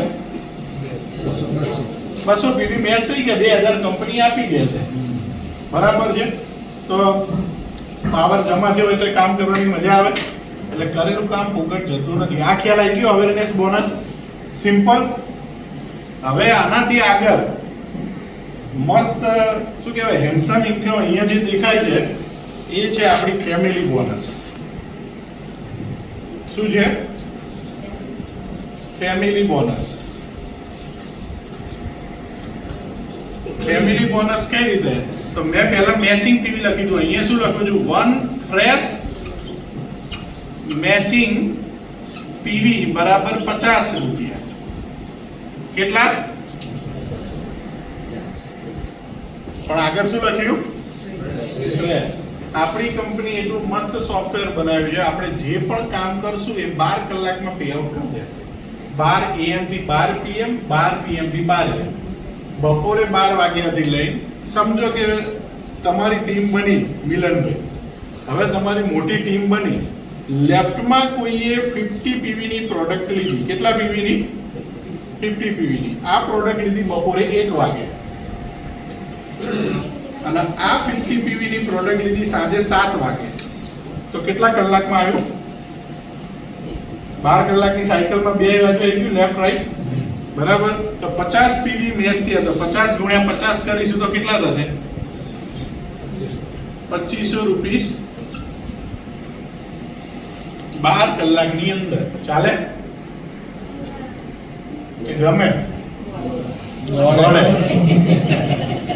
200 પીવી મેચ થઈ ગયા. 2,000 કંપની આપી દેશે. બરાબર છે. તો પાવર જમા થયો હોય તો કામ કરવાની મજા આવે. એટલે કરેલું કામ ફોકટ જતું નથી. આ ખ્યાલ આવી ગયો? Awareness bonus simple. હવે આનાથી આગળ મસ્ત શું કહેવાય, હેન્ડસમ ઇન્કમ અહીંયા જે દેખાય છે એ છે આપણી ફેમિલી બોનસ. શું છે? Family bonus. ફેમિલી બોનસ કઈ રીતે? તો મેં પહેલા મેચિંગ પીવી લખી દઉં. અહીંયા શું લખું છું? 1 ફ્રેશ મેચિંગ પીવી બરાબર 50 રૂપિયા. કેટલા? પણ આગળ શું લખ્યું? ફ્રેશ. આપણી કંપની એટલું મસ્ત સોફ્ટવેર બનાવ્યું છે, આપણે જે પણ કામ કરશું એ 12 કલાકમાં પે આઉટ કરી દેશે. 12 AM થી 12 PM, 12 PM થી 12 AM. બપોરે 12 વાગ્યાથી લઈને સમજો કે તમારી ટીમ બની મિલનભાઈ. હવે તમારી મોટી ટીમ બની. લેફ્ટમાં કોઈએ 50 પીવી ની પ્રોડક્ટ લીધી. કેટલા પીવી ની? 50 પીવી ની. આ પ્રોડક્ટ લીધી બપોરે 1 વાગે અને આ 50 પીવી ની પ્રોડક્ટ લીધી સાંજે 7 વાગે. તો કેટલા કલાકમાં આવ્યું? 12 કલાકની સાયકલમાં 2 વાગે આવી ગયું લેફ્ટ રાઈટ. બરાબર. તો 50 પીવી મેચ થયા તો 50 ગુણ્યા 50 કરીશું તો કેટલા થશે? 2500 રૂપીસ 12 કલાકની અંદર. ચાલે કે ગમે?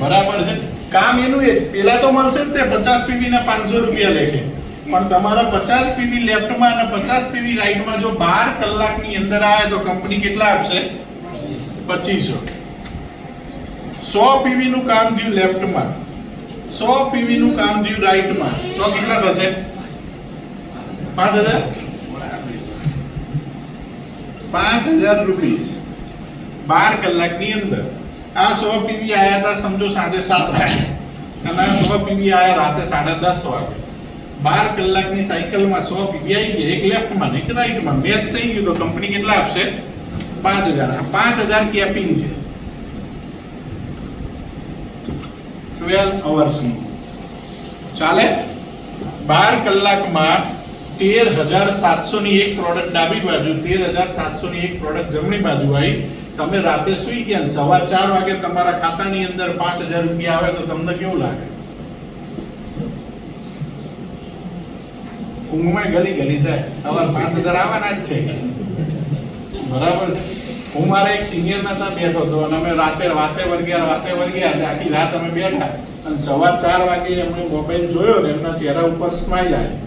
બરાબર છે. કામ એનું એ પેલા તો મળશે જ તે 50 પીવી ના 500 રૂપિયા લેખે. પણ તમારા 50 પીવી લેફ્ટમાં અને 50 પીવી રાઈટમાં જો 12 કલાકની અંદર આવે તો કંપની કેટલા આપશે? 2500. 100 પીવી નું કામ થયું લેફ્ટમાં, 100 પીવી નું કામ થયું રાઈટમાં તો કેટલા થશે? 5,000. 5,000 રૂપીસ 12 કલાકની અંદર. આ 100 પીવી આયા હતા સમજો સાંજે 7 વાગે અને આ 100 પીવી આયા રાતે 10:30 વાગે. 12 કલાકની સાયકલમાં 100 પીવી આવી ગયા, એક લેફ્ટમાં એક રાઈટમાં મેચ થઈ ગયું તો કંપની કેટલા આપશે? 5,000. 5,000 કેપિંગ છે 12 અવર્સનું. ચાલે? 12 કલાકમાં 13,700 ની એક પ્રોડક્ટ ડાબી બાજુ, 13,700 ની એક પ્રોડક્ટ જમણી બાજુ આવી. તમે રાતે સુઈ ગયા ને સવાર 4 વાગે તમારા ખાતાની અંદર 5,000 રૂપિયા આવે તો તમને કેવું લાગે? ઊંઘમાં ગલી થાય. સવાર 5,000 આવવાના જ છે. બરાબર છે. હું મારા એક સિનિયર ના બેઠો હતો અને અમે વાતે વર્ગ્યા આખી રાત અમે બેઠા અને સવાર 4 વાગે એમણે મોબાઈલ જોયો ને એમના ચહેરા ઉપર સ્માઈલ આવી.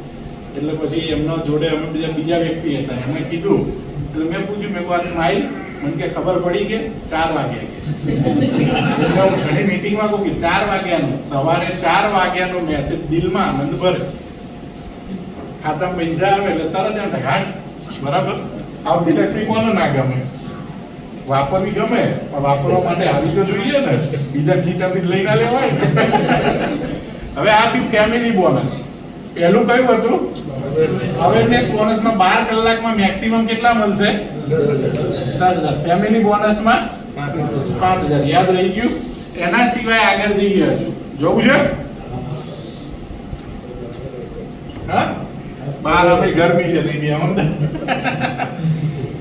એટલે પછી એમનો જોડે અમે બીજા વ્યક્તિ હતા, એમણે કીધું, એટલે મેં પૂછ્યું, મેં આ સ્માઈલ મને કે ખબર પડી કે 4 વાગ્યા એટલે હું ઘણી મીટિંગમાં કહું કે 4 વાગ્યાનો સવારે 4 વાગ્યાનો મેસેજ દિલમાં આનંદ ભરે. ખાતામાં પૈસા આવે એટલે તરત એમ થાય હાટ બરાબર. આવતી લક્ષ્મી કોને ના ગમે? વાપરવી ગમે પણ વાપરવા માટે આવી તો જોઈએ ને, બીજા ખીચાથી લઈ ના લેવાય ને. હવે આ બી ફેમિલી બોનસ. પહેલું કયું હતું? અવેરનેસ બોનસમાં 12 કલાકમાં મેક્સિમમ કેટલા મળશે? 10,000. ફેમિલી બોનસમાં 5,000. યાદ રહી ગયું? એના સિવાય આગળ જઈએ, હજુ જોવું છે? હા, બહાર અમે ગરમી છે નહીં બે.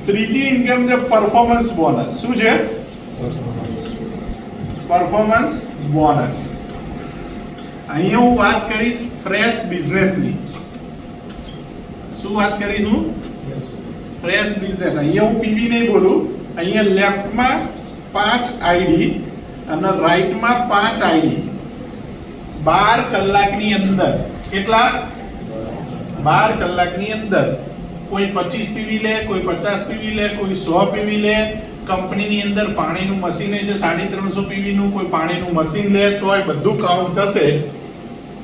ત્રીજી ઇન્કમ છે પરફોર્મન્સ બોનસ. શું છે? Performance bonus. અહીંયા હું વાત કરીશ ફ્રેશ બિઝનેસની. શું વાત કરીશ હું? Fresh business. અહીંયા હું પીવી નહીં બોલું. અહીંયા લેફ્ટમાં 5 આઈડી અને રાઈટમાં 5 આઈડી 12 કલાકની અંદર. કેટલા? 12 કલાકની અંદર કોઈ 25 પીવી લે, કોઈ 50 પીવી લે, કોઈ 100 પીવી લે. કંપનીની અંદર પાણીનું મશીન છે 350 પીવી નું, કોઈ પાણીનું મશીન લે તોય બધું કાઉન્ટ થશે.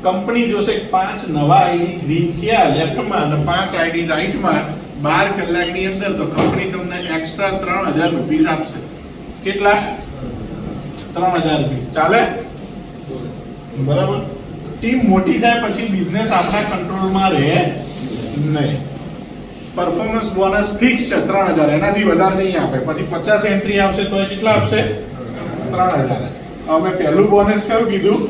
કંપની જોશે 5 નવા આઈડી ગ્રીન થયા લેફ્ટમાં અને 5 આઈડી રાઈટમાં 12 કલાકની અંદર, તો કંપની તમને એક્સ્ટ્રા 3,000 રૂપિયા આપશે. કેટલા? 3,000 રૂપિયા. ચાલે? બરાબર. ટીમ મોટી થાય પછી બિઝનેસ આપણા કંટ્રોલમાં રહે નહીં. પરફોર્મન્સ બોનસ ફિક્સ છે 3,000, એનાથી વધારે નહીં આપે. પછી 50 એન્ટ્રી આવશે તો કેટલા આપશે? 3,000. અમે પહેલું બોનસ કયું કીધું?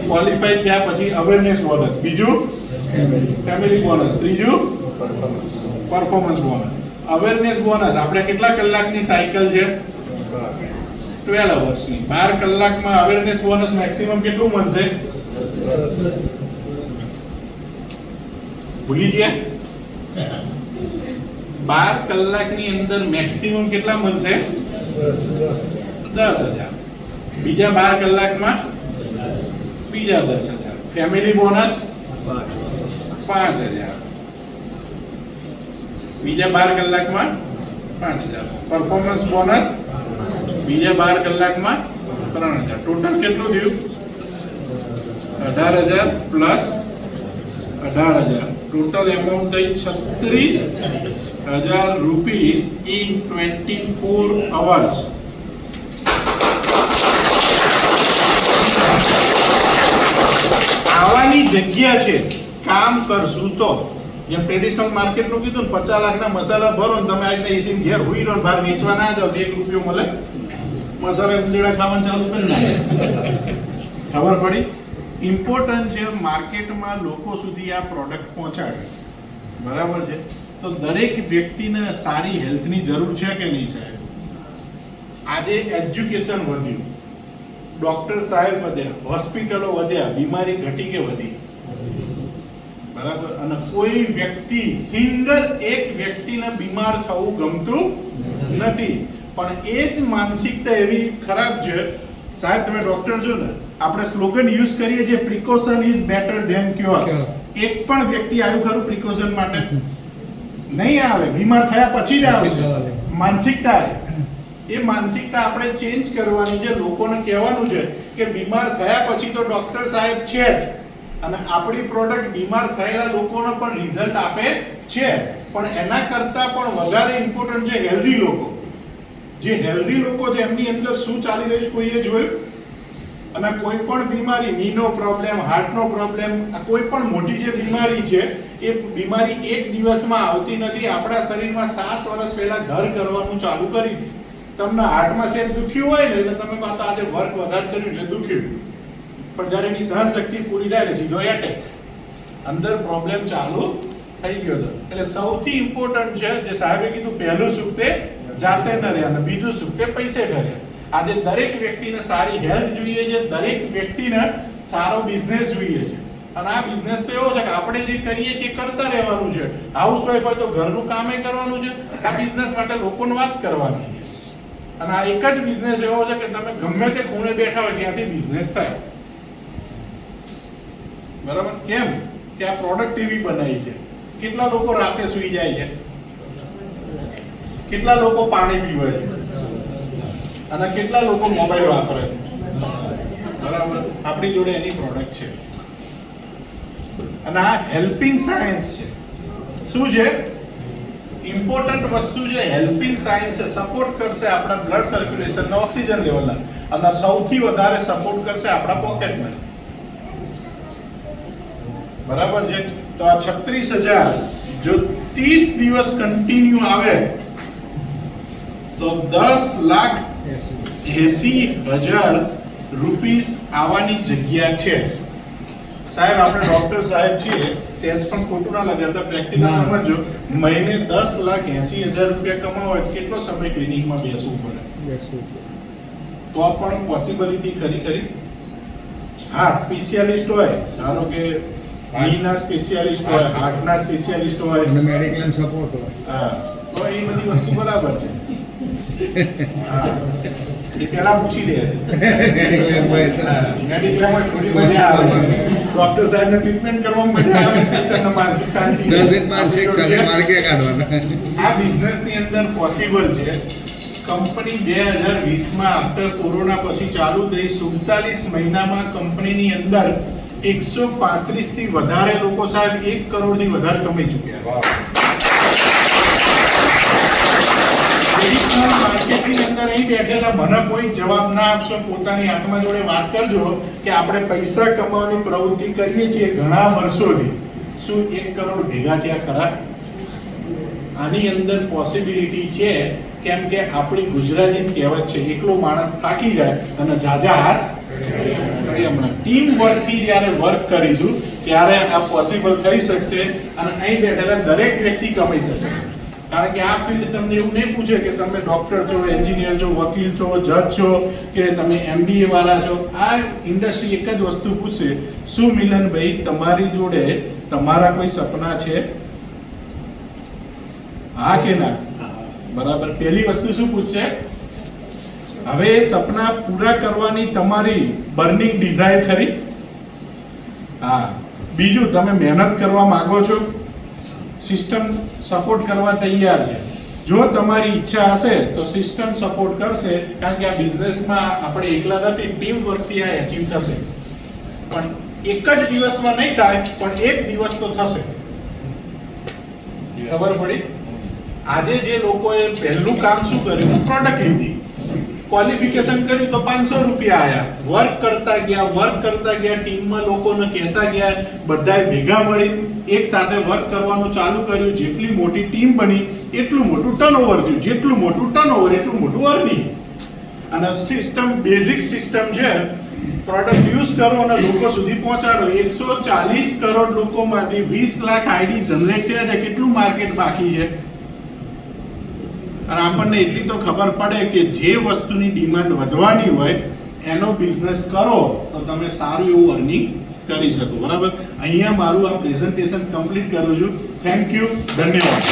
ક્વોલિફાઈ થયા પછી અવેરનેસ બોનસ. બીજું ફેમિલી બોનસ. ત્રીજું પરફોર્મન્સ બોનસ. અવેરનેસ બોનસ આપણે કેટલા કલાકની સાયકલ છે? 12 અવર્સની. 12 કલાકમાં અવેરનેસ બોનસ મેક્સિમમ કેટલું મળશે? ભૂલી ગયા? 12 કલાકની અંદર મેક્સિમમ કેટલા મળશે? 10,000. બીજા 12 કલાકમાં બીજા 10,000. Family bonus 5,000. બીજા 12 કલાકમાં 5,000. પરફોર્મન્સ બોનસ બીજા 12 કલાકમાં 3,000. ટોટલ કેટલું થયું? 18,000 પ્લસ 18,000. ટોટલ એમાઉન્ટ થઈ 36,000 રૂપીસ ઇન 24 અવર્સ. આવાની જગ્યા છે, કામ કરશું તો. જેમ ટ્રેડિશનલ માર્કેટનું કીધું ને, 50 લાખના મસાલા ભરો ને તમે આવીને એસી ઘેર હુઈ રહો ને બહાર વેચવા ના જાઓ તો 1 રૂપિયો મળે. મસાલા ઉંદેડા ખાવાનું ચાલુ કરી નાખે. ખબર પડી? ઇમ્પોર્ટન્ટ છે માર્કેટમાં લોકો સુધી આ પ્રોડક્ટ પહોંચાડે. બરાબર છે? તો દરેક વ્યક્તિને સારી હેલ્થની જરૂર છે કે નહીં સાહેબ? આજે એજ્યુકેશન વધ્યું, ડોક્ટર સાહેબ વધ્યા, હોસ્પિટલો વધ્યા, બીમારી ઘટી કે વધી? બરાબર. અને કોઈ વ્યક્તિ સિંગલ એક વ્યક્તિને બીમાર થવું ગમતું નથી. પણ એ જ માનસિકતા એવી ખરાબ છે સાહેબ. તમે ડોક્ટર છો ને, આપણે સ્લોગન યુઝ કરીએ છીએ, precaution is better than cure. એક પણ વ્યક્તિ આવ્યું ખરું પ્રિકોશન માટે? નહીં આવે. બીમાર થયા પછી જ આવશે. માનસિકતા છે. એ માનસિકતા આપણે ચેન્જ કરવાની છે. લોકોને કહેવાનું છે કે બીમાર થયા પછી તો ડોક્ટર સાહેબ છે જ, અને આપણી પ્રોડક્ટ બીમાર થયેલા લોકોને પણ રિઝલ્ટ આપે છે. પણ એના કરતા પણ વધારે ઇમ્પોર્ટન્ટ છે હેલ્ધી લોકો. જે હેલ્ધી લોકો છે એમની અંદર શું ચાલી રહ્યું છે કોઈએ જોયું? અને કોઈ પણ બીમારી, નીનો પ્રોબ્લેમ, હાર્ટનો પ્રોબ્લેમ, કોઈ પણ મોટી જે બીમારી છે એ બીમારી એક દિવસમાં આવતી નથી. આપણા શરીરમાં 7 વર્ષ પહેલા ઘર કરવાનું ચાલુ કરી દીધું. તમને હાર્ટમાં સેટ દુખ્યું હોય ને એટલે તમે કહો આજે વર્ક વધારે કર્યું એટલે દુખ્યું, પણ જ્યારે એની સહન શક્તિ પૂરી થાય એટલે સીધો એટેક. અંદર પ્રોબ્લેમ ચાલુ થઈ ગયો હતો. એટલે સૌથી ઇમ્પોર્ટન્ટ છે જે સાહેબે કીધું, પહેલું સુખ તે જાતે ન રહ્યા અને બીજું સુખ તે પૈસે કર્યા. આજે દરેક વ્યક્તિને સારી હેલ્થ જોઈએ છે, દરેક વ્યક્તિને સારો બિઝનેસ જોઈએ છે. અને આ બિઝનેસ તો એવો છે કે આપણે જે કરીએ છીએ કરતા રહેવાનું છે. હાઉસવાઈફ હોય તો ઘરનું કામે કરવાનું છે. આ બિઝનેસ માટે લોકોને વાત કરવાની છે. અને આ એક જ બિઝનેસ એવો છે કે તમે ગમે તે ખૂણે બેઠા હોય ત્યાંથી બિઝનેસ થાય. બરાબર? કેમ કે આ પ્રોડક્ટ એવી બનાવી છે. કેટલા લોકો રાતે સૂઈ જાય છે? કેટલા લોકો પાણી પીવે છે? અને કેટલા લોકો મોબાઈલ વાપરે છે? બરાબર? આપણી જોડે એની પ્રોડક્ટ છે. અને આ હેલ્પિંગ સાયન્સ છે. શું છે? ઇમ્પોર્ટન્ટ વસ્તુ છે હેલ્પિંગ સાયન્સ છે. સપોર્ટ કરશે આપણા બ્લડ સર્ક્યુલેશન ને ઓક્સિજન લેવલના, અને સૌથી વધારે સપોર્ટ કરશે આપણા પોકેટને. બરાબર છે? તો આ 36,000 જો 30 દિવસ કન્ટિન્યુ આવે તો 10,80,000 રૂપીસ આવવાની જગ્યા છે. સાહેબ, આપણે ડોક્ટર સાહેબ છીએ, સેજ પણ ખોટું ના લગાડતા, પ્રેક્ટિકલ સમજો. મહિને 10,80,000 રૂપિયા કમાવા હોય તો કેટલો સમય ક્લિનિકમાં બેસવું પડે? તો પણ પોસિબિલિટી ખરી. હા, સ્પેશિયાલિસ્ટ હોય, ધારો કે નીના સ્પેશિયાલિસ્ટ હોય, હાર્ટના સ્પેશિયાલિસ્ટ હોય, અને મેડિક્લેમ સપોર્ટ હોય. હા, તો એ બધી વસ્તુ બરાબર છે. હા, એ પહેલા પૂછી લે. મેડિક્લેમ હોય તો મેડિક્લેમમાં થોડી મજા આવે. ડોક્ટર સાહેબને ટ્રીટમેન્ટ કરવામાં મજા આવે, પેશન્ટને માનસિક શાંતિ. દર્દીને માનસિક શાંતિ માર્ગે કાઢવાના. આ બિઝનેસની અંદર પોસિબલ છે. કંપની 2020માં આફ્ટર કોરોના પછી ચાલુ થઈ, 47 મહિનામાં કંપનીની અંદર 135 થી વધારે લોકો સાહેબ 1 કરોડથી વધારે કમાઈ ચૂક્યા. ટ્રેડિશનલ માર્કેટની અંદર અહીં બેઠેલા મને કોઈ જવાબ ના આપશો, પોતાની આત્મા જોડે વાત કરજો કે આપણે પૈસા કમાવાની પ્રવૃત્તિ કરીએ છીએ ઘણા વર્ષોથી, શું 1 કરોડ ભેગા થયા ખરા? આની અંદર પોસિબિલિટી છે. કેમ કે આપણી ગુજરાતી જ કહેવત છે, એકલો માણસ થાકી જાય અને જાજા હાથ. હમણાં ટીમ વર્કથી જ્યારે વર્ક કરીશું ત્યારે આ પોસિબલ થઈ શકશે. અને અહીં બેઠેલા દરેક વ્યક્તિ કમાઈ શકે. કારણ કે આ ફિલ્ડ તમને એવું નહીં પૂછે કે તમે ડોક્ટર છો, એન્જિનિયર છો, વકીલ છો, જજ છો કે તમે MBA વાળા છો. આ ઇન્ડસ્ટ્રી એક જ વસ્તુ પૂછશે, શું મિલનભાઈ તમારી જોડે તમારા કોઈ સપના છે? હા કે ના? બરાબર. પહેલી વસ્તુ શું પૂછશે? હવે એ સપના પૂરા કરવાની તમારી બર્નિંગ ડિઝાયર ખરી? હા. બીજું, તમે મહેનત કરવા માંગો છો? સિસ્ટમ સપોર્ટ કરવા તૈયાર છે. જો તમારી ઈચ્છા હશે તો સિસ્ટમ સપોર્ટ કરશે. કારણ કે આ બિઝનેસમાં આપણે એકલા નથી, ટીમ વર્કથી આ અચીવ થશે. પણ એક જ દિવસમાં નહીં થાય, પણ એક દિવસ તો થશે. ખબર પડી? આજે જે લોકોએ પહેલું કામ શું કર્યું? પ્રોડક્ટ લીધી, ક્વોલિફિકેશન કર્યું તો 500 રૂપિયા આયા. વર્ક કરતા ગયા, ટીમમાં લોકોને કહેતા ગયા, બધાએ ભેગા મળીને એક સાથે વર્ક કરવાનું ચાલુ કર્યું. જેટલી મોટી ટીમ બની એટલું મોટું ટર્નઓવર થયું, જેટલું મોટું ટર્નઓવર એટલું મોટું અર્નિંગ. અને સિસ્ટમ બેઝિક સિસ્ટમ છે. પ્રોડક્ટ યુઝ કરો અને લોકો સુધી પહોંચાડો. 140 કરોડ લોકોમાંથી 20 લાખ આઈડી જનરેટ થયા છે. કેટલું માર્કેટ બાકી છે? અને આપણને એટલી તો ખબર પડે કે જે વસ્તુની ડિમાન્ડ વધવાની હોય એનો બિઝનેસ કરો તો તમે સારું એવું અર્નિંગ કરી શકો. બરાબર? અહીંયા મારું આ પ્રેઝન્ટેશન કમ્પ્લીટ કરું છું. થેન્ક યુ, ધન્યવાદ.